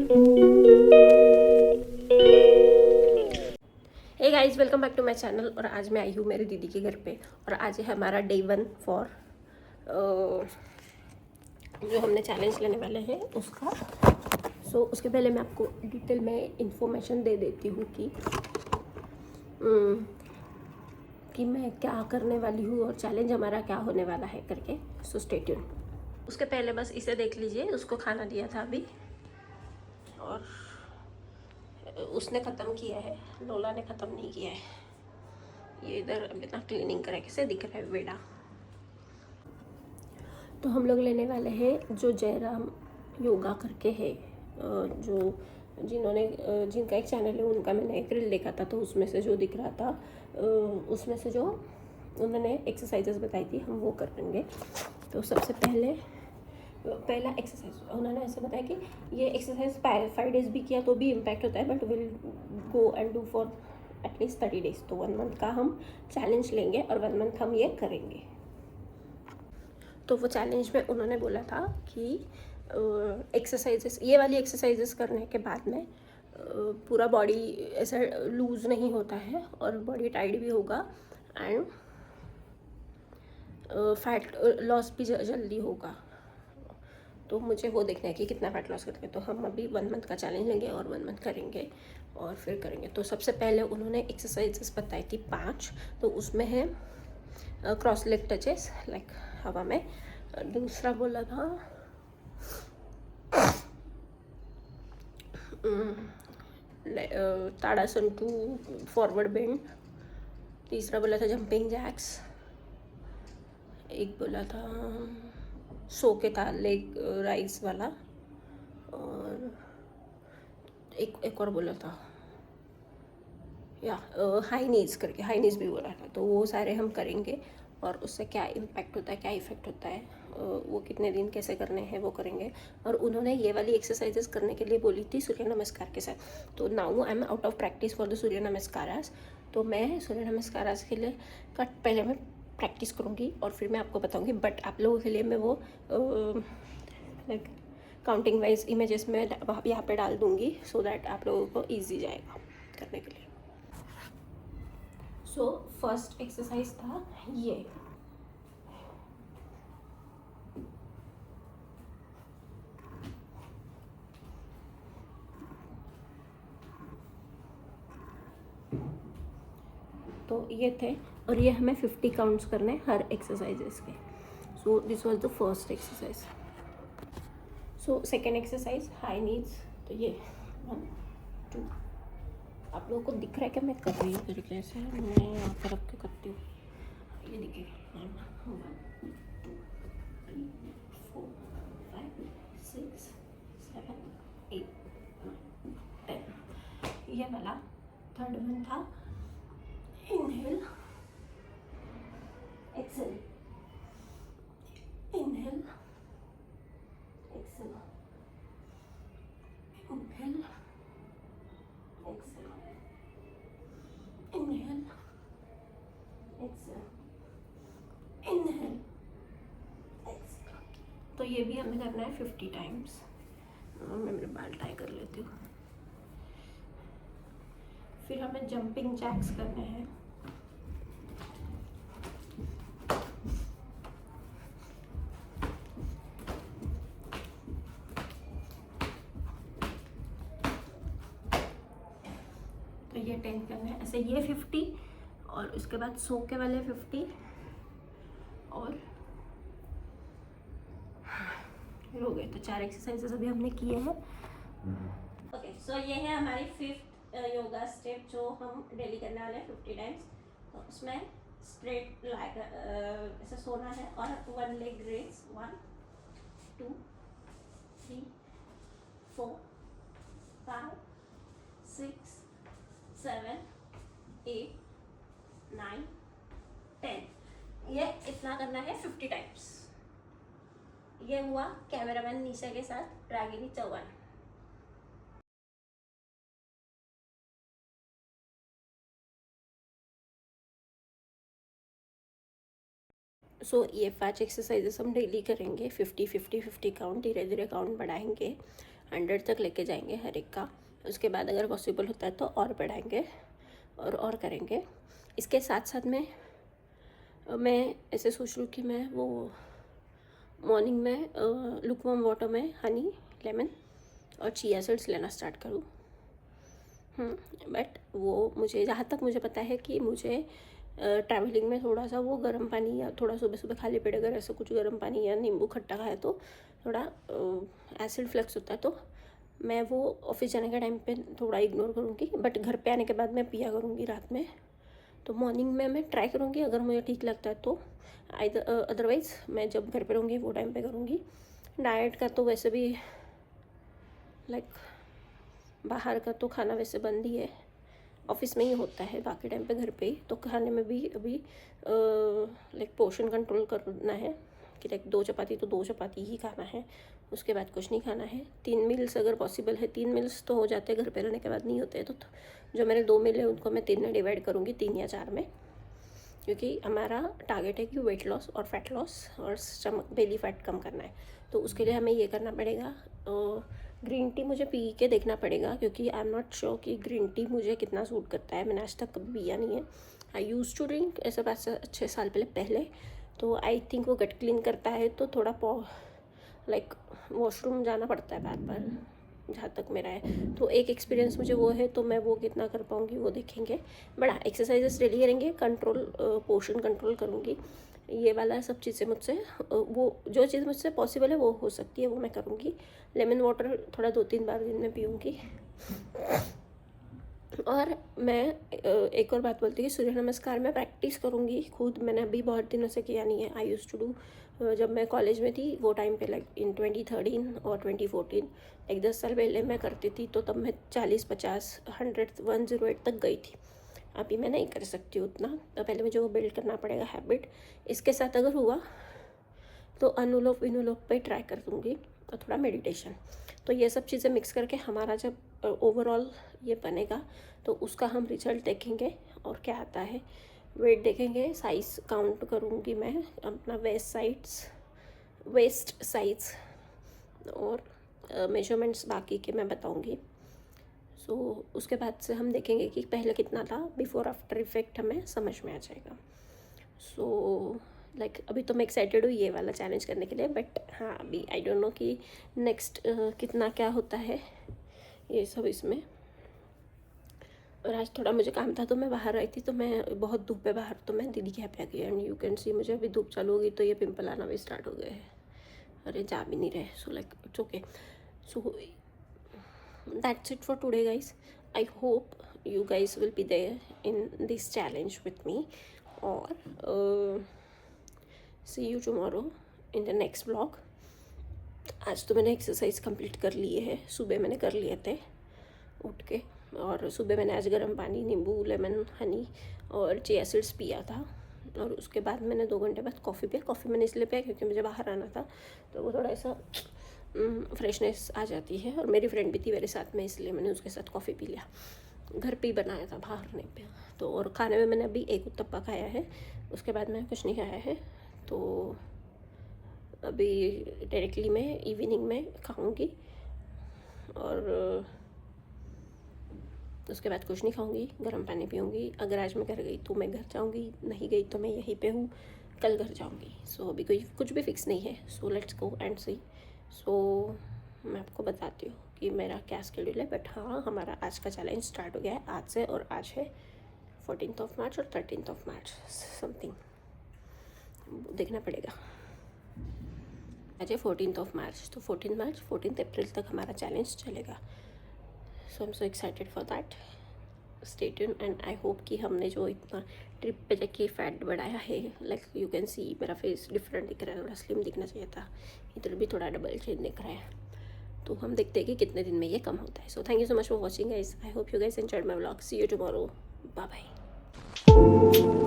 Hey guys, welcome back to my channel. और आज मैं आई हूँ मेरी दीदी के घर पे और आज है हमारा डे 1 फॉर जो हमने चैलेंज लेने वाले हैं उसका। उसके पहले मैं आपको डिटेल में इंफॉर्मेशन दे देती हूँ कि मैं क्या करने वाली हूँ और चैलेंज हमारा क्या होने वाला है करके। So stay tune. उसके पहले बस इसे देख लीजिए, उसको खाना दिया था अभी और उसने ख़त्म किया है, लोला ने ख़त्म नहीं किया है। ये इधर अभी तक क्लीनिंग करे कैसे दिख रहा है बेड़ा। तो हम लोग लेने वाले हैं जो जयराम योगा करके है, जो जिनका एक चैनल है उनका मैंने एक रील देखा था, तो उसमें से जो दिख रहा था उसमें से जो उन्होंने एक्सरसाइजेस बताई थी हम वो करेंगे। तो सबसे पहला एक्सरसाइज उन्होंने ऐसे बताया कि ये एक्सरसाइज 5 डेज भी किया तो भी इम्पैक्ट होता है, but will go and do for at least 30 days. तो 1 मंथ का हम चैलेंज लेंगे और 1 मंथ हम ये करेंगे। तो वो चैलेंज में उन्होंने बोला था कि एक्सरसाइजेस, ये वाली एक्सरसाइजेस करने के बाद में पूरा बॉडी ऐसा लूज़ नहीं होता है और बॉडी टाइट भी होगा एंड फैट लॉस भी जल्दी होगा। तो मुझे वो देखना है कि कितना फैट लॉस करते हैं। तो हम अभी 1 मंथ का चैलेंज लेंगे और 1 मंथ करेंगे और फिर करेंगे। तो सबसे पहले उन्होंने एक्सरसाइजेस बताई थी 5। तो उसमें है क्रॉस लेग टचेस लाइक हवा में। दूसरा बोला था ताड़ासन टू फॉरवर्ड बेंड। तीसरा बोला था जंपिंग जैक्स। एक बोला था सो के था लेग राइज वाला। और एक और बोला था या हाई नीज करके, हाई नीज भी बोला था। तो वो सारे हम करेंगे और उससे क्या इम्पैक्ट होता है, क्या इफ़ेक्ट होता है, वो कितने दिन कैसे करने हैं वो करेंगे। और उन्होंने ये वाली एक्सरसाइजेस करने के लिए बोली थी सूर्य नमस्कार के साथ। तो now I am out of practice for the surya namaskaras. तो मैं सूर्य नमस्कारास के लिए पहले मैं प्रैक्टिस करूँगी और फिर मैं आपको बताऊँगी। बट आप लोगों के लिए मैं वो लाइक काउंटिंग वाइज इमेजेस में यहाँ पे डाल दूँगी सो दैट आप लोगों को ईजी जाएगा करने के लिए। सो फर्स्ट एक्सरसाइज था ये। तो ये थे और ये हमें 50 काउंट्स करने हर एक्सरसाइजेस के। So this was the first exercise. So second exercise high नीज। तो ये 1 2, आप लोगों को दिख रहा है कि मैं कर रही हूँ तरीके से, मैं यहाँ पर रख के करती हूँ, ये देखिए 1 2 3 4 5 6 7 8 9 10। ये वाला थर्ड वन था inhale, exhale, inhale, exhale, inhale, exhale, inhale, exhale, inhale, exhale। तो ये भी हमें करना है 50 टाइम्स। मैं मेरे बाल टाई कर लेती हूँ। फिर हमें जंपिंग जैक्स करने हैं। तो ये 10 करना है ऐसे, ये 50 और उसके बाद सो के वाले 50 और हो गए। तो 4 एक्सरसाइजेस अभी हमने किए हैं। ओके, सो ये है हमारी 5th योगा स्टेप जो हम डेली करने वाले हैं 50 टाइम्स। तो उसमें स्ट्रेट लाइक ऐसे सोना है और 1 लेग रेज 1 2 3 4 5 6 7 8 9 10। ये इतना करना है 50 टाइम्स। ये हुआ कैमरामैन निशा के साथ रागिनी चौहान। सो ये 5 एक्सरसाइजेस हम डेली करेंगे, 50-50-50 काउंट, धीरे धीरे काउंट बढ़ाएंगे, 100 तक लेके जाएंगे हर एक का। उसके बाद अगर पॉसिबल होता है तो और बढ़ाएंगे और करेंगे। इसके साथ साथ में मैं ऐसे सोच रही हूँ कि मैं वो मॉर्निंग में लुकवार्म वाटर में हनी, लेमन और चिया सीड्स लेना स्टार्ट करूँ। बट वो मुझे, जहाँ तक मुझे पता है कि मुझे ट्रैवलिंग में थोड़ा सा वो गर्म पानी या थोड़ा सुबह सुबह खाली पेट अगर ऐसा कुछ गर्म पानी या नींबू खट्टा खाया तो थोड़ा एसिड फ्लक्स होता है, तो मैं वो ऑफिस जाने के टाइम पे थोड़ा इग्नोर करूँगी, बट घर पे आने के बाद मैं पिया करूँगी रात में। तो मॉर्निंग में मैं ट्राई करूँगी, अगर मुझे ठीक लगता है तो अदरवाइज़ मैं जब घर पे रहूँगी वो टाइम पे करूँगी। डाइट का तो वैसे भी लाइक बाहर का तो खाना वैसे बंद ही है, ऑफिस में ही होता है, बाकी टाइम पे घर पे ही। तो खाने में भी अभी लाइक पोर्शन कंट्रोल करना है कि लाइक 2 चपाती तो 2 चपाती ही खाना है, उसके बाद कुछ नहीं खाना है। 3 मील्स अगर पॉसिबल है, 3 मील्स तो हो जाते हैं, घर पे रहने के बाद नहीं होते, तो जो मेरे 2 मील है उनको मैं 3 में डिवाइड करूँगी, 3 या 4 में, क्योंकि हमारा टारगेट है कि वेट लॉस और फैट लॉस और स्टमक बेली फैट कम करना है। तो उसके लिए हमें ये करना पड़ेगा। ग्रीन टी मुझे पी के देखना पड़ेगा, क्योंकि आई एम नॉट श्योर कि ग्रीन टी मुझे कितना सूट करता है। मैंने आज तक कभी पिया नहीं है। आई यूज़ टू ड्रिंक ऐसे 5-6 साल पहले, तो आई थिंक वो गट क्लीन करता है, तो थोड़ा लाइक वॉशरूम जाना पड़ता है बार बार, जहाँ तक मेरा है। तो एक एक्सपीरियंस मुझे वो है, तो मैं वो कितना कर पाऊँगी वो देखेंगे। बड़ा एक्सरसाइजेस डेली करेंगे, कंट्रोल पोर्शन कंट्रोल करूँगी, ये वाला सब चीज़ें मुझसे वो जो चीज़ मुझसे पॉसिबल है वो हो सकती है, वो मैं करूँगी। लेमन वाटर थोड़ा 2-3 बार दिन में पीऊँगी। और मैं एक और बात बोलती हूँ, सूर्य नमस्कार मैं प्रैक्टिस करूँगी खुद। मैंने अभी बहुत दिनों से किया नहीं है। आई यूज़ टू डू जब मैं कॉलेज में थी वो टाइम पे, लाइक इन 2013 और 2014, एक 10 साल पहले मैं करती थी, तो तब मैं 40, 50, 100, 108 तक गई थी। अभी मैं नहीं कर सकती उतना, तो पहले मुझे वो बिल्ड करना पड़ेगा हैबिट। इसके साथ अगर हुआ तो अनुलोम विलोम पे ट्राई कर दूँगी, और थोड़ा मेडिटेशन। तो ये सब चीज़ें मिक्स करके हमारा जब ओवरऑल ये बनेगा, तो उसका हम रिजल्ट देखेंगे और क्या आता है। वेट देखेंगे, साइज़ काउंट करूँगी मैं अपना, वेस्ट साइज़ और मेजरमेंट्स बाकी के मैं बताऊँगी। सो उसके बाद से हम देखेंगे कि पहले कितना था, बिफोर आफ्टर इफेक्ट हमें समझ में आ जाएगा। सो लाइक अभी तो मैं एक्साइटेड हूँ ये वाला चैलेंज करने के लिए, बट हाँ अभी आई डोंट नो कि नेक्स्ट कितना क्या होता है ये सब इसमें। और आज थोड़ा मुझे काम था तो मैं बाहर आई थी, तो मैं बहुत धूप है बाहर, तो मैं दीदी के यहाँ पे आ गई। एंड यू कैन सी मुझे अभी धूप चालू होगी तो ये पिंपल आना भी स्टार्ट हो गए हैं। अरे जा भी नहीं रहे। So like it's okay. So that's it for today, guys. I hope you guys will be there in this challenge with me, or see you tomorrow in the next vlog. आज तो मैंने एक्सरसाइज कंप्लीट कर लिए है, सुबह मैंने कर लिए थे उठ के, और सुबह मैंने आज गर्म पानी, नींबू, लेमन, हनी और चिया सीड्स पिया था। और उसके बाद मैंने 2 घंटे बाद कॉफ़ी पिया। कॉफ़ी मैंने इसलिए पिया क्योंकि मुझे बाहर आना था, तो वो थोड़ा ऐसा फ्रेशनेस आ जाती है। और मेरी फ्रेंड भी थी मेरे साथ में, इसलिए मैंने उसके साथ कॉफ़ी पी लिया। घर पे ही बनाया था, बाहर नहीं पिया। तो और खाने में मैंने अभी एक उत्तपा खाया है, उसके बाद मैंने कुछ नहीं खाया है। तो अभी डायरेक्टली मैं इवनिंग में खाऊंगी, और उसके बाद कुछ नहीं खाऊंगी, गर्म पानी पीऊँगी। अगर आज मैं घर गई तो मैं घर जाऊँगी, नहीं गई तो मैं यहीं पे हूँ, कल घर जाऊँगी। सो अभी कोई कुछ भी फिक्स नहीं है। सो लेट्स गो एंड सी। सो मैं आपको बताती हूँ कि मेरा क्या शेड्यूल है। बट हाँ, हमारा आज का चैलेंज स्टार्ट हो गया है आज से, और आज है 14 मार्च और 13 मार्च समथिंग, देखना पड़ेगा। आज है 14 मार्च, तो 14 मार्च 14 अप्रैल तक हमारा चैलेंज चलेगा। So I am so excited for that. Stay tune and I hope कि हमने जो इतना ट्रिप पे जाके फैट बढ़ाया है, लाइक यू कैन सी मेरा फेस डिफरेंट दिख रहा है, थोड़ा स्लिम दिखना चाहिए था, इधर भी थोड़ा डबल चेन दिख रहा है। तो हम देखते हैं कि कितने दिन में ये कम होता है। So thank you so much for watching guys. I hope you guys enjoyed my vlog. See you tomorrow. Bye bye.